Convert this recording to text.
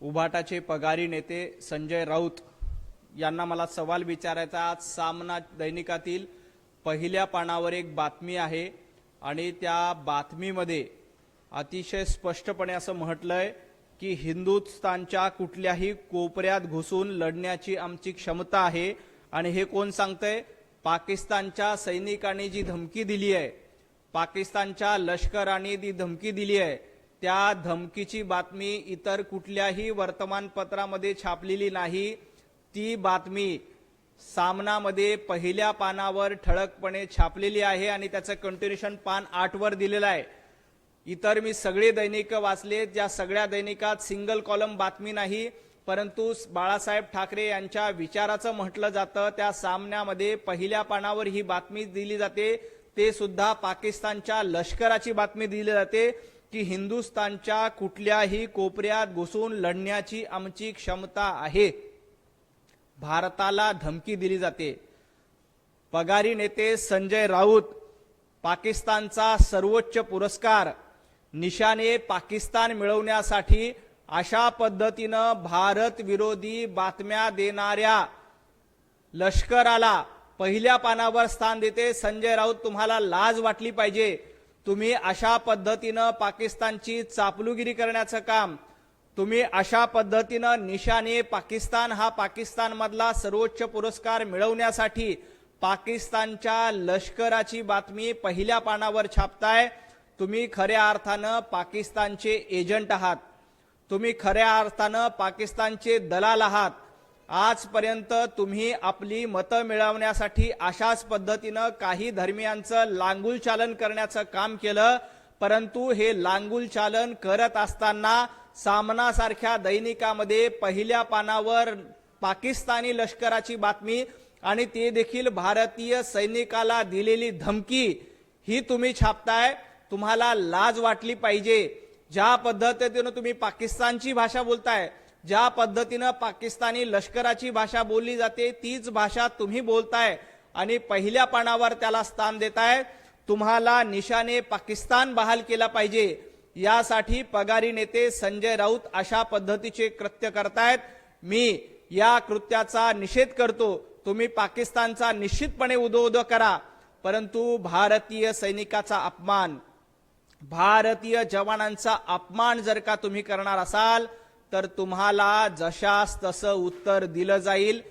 उभाटाचे पगारी नेते संजय राऊत यांना मला सवाल विचारायचा। आज सामना दैनिकातील पहिल्या पानावर एक बातमी आहे आणि त्या बातमीमध्ये अतिशय स्पष्टपणे असं म्हटलंय की हिंदुस्थानच्या कुठल्याही कोपऱ्यात घुसून लढण्याची आमची क्षमता आहे। आणि हे कोण सांगतंय? पाकिस्तानच्या सैनिकांनी जी धमकी दिली आहे, पाकिस्तानच्या लष्कराने जी धमकी दिली आहे, त्या धमकीची बातमी इतर कुठल्याही वर्तमानपत्रामध्ये छापलेली नाही। ती बातमी सामनामध्ये पहिल्या पानावर ठळकपणे छापलेली आहे आणि त्याचं कंटिन्यूशन पान 8 वर दिलेलं आहे। इतर मी सगळे दैनिक वाचले, ज्या सगळ्या दैनिकात सिंगल कॉलम बातमी नाही, परंतु बाळासाहेब ठाकरे यांच्या विचाराचं म्हटलं जातं। त्या सामन्यामध्ये पहिल्या पानावर ही बातमी दिली जाते, ते सुद्धा पाकिस्तानच्या लष्कराची बातमी दिली जाते की हिंदुस्थानच्या कुठल्याही कोपऱ्यात घुसून लढण्याची आमची क्षमता आहे। भारताला धमकी दिली जाते। पगारी नेते संजय राऊत पाकिस्तानचा सर्वोच्च पुरस्कार निशाने पाकिस्तान मिळवण्यासाठी अशा पद्धतीनं भारत विरोधी बातम्या देणाऱ्या लष्कराला पहिल्या पानावर स्थान देते। संजय राऊत, तुम्हाला लाज वाटली पाहिजे। तुम्ही अशा पद्धतीनं पाकिस्तानची चापलुगिरी करण्याचं काम, तुम्ही अशा पद्धतीनं निशाने पाकिस्तान हा पाकिस्तानमधला सर्वोच्च पुरस्कार मिळवण्यासाठी पाकिस्तानच्या लष्कराची बातमी पहिल्या पानावर छापताय। तुम्ही खऱ्या अर्थानं पाकिस्तानचे एजंट आहात, तुम्ही खऱ्या अर्थानं पाकिस्तानचे दलाल आहात। आजपर्यंत तुम्ही आपली मतं मिळवण्यासाठी अशाच पद्धतीनं काही धर्मियांचं लांगुल चालन करण्याचं काम केलं, परंतु हे लांगुल चालन करत असताना सामनासारख्या दैनिकामध्ये पहिल्या पानावर पाकिस्तानी लष्कराची बातमी आणि ते देखील भारतीय सैनिकाला दिलेली धमकी ही तुम्ही छापताय। तुम्हाला लाज वाटली पाहिजे। ज्या पद्धतीनं तुम्ही पाकिस्तानची भाषा बोलताय, ज्या पद्धतीनं पाकिस्तानी लष्कराची भाषा बोलली जाते, तीच भाषा तुम्ही बोलताय आणि पहिल्या पानावर त्याला स्थान देताय। तुम्हाला निशाने पाकिस्तान बहाल केला पाहिजे। यासाठी पगारी नेते संजय राऊत अशा पद्धतीचे कृत्य करतायत। मी या कृत्याचा निषेध करतो। तुम्ही पाकिस्तानचा निश्चितपणे उदो करा, परंतु भारतीय सैनिकाचा अपमान, भारतीय जवानांचा अपमान जर का तुम्ही करणार असाल तर तुम्हाला जशास तसं उत्तर दिलं जाईल।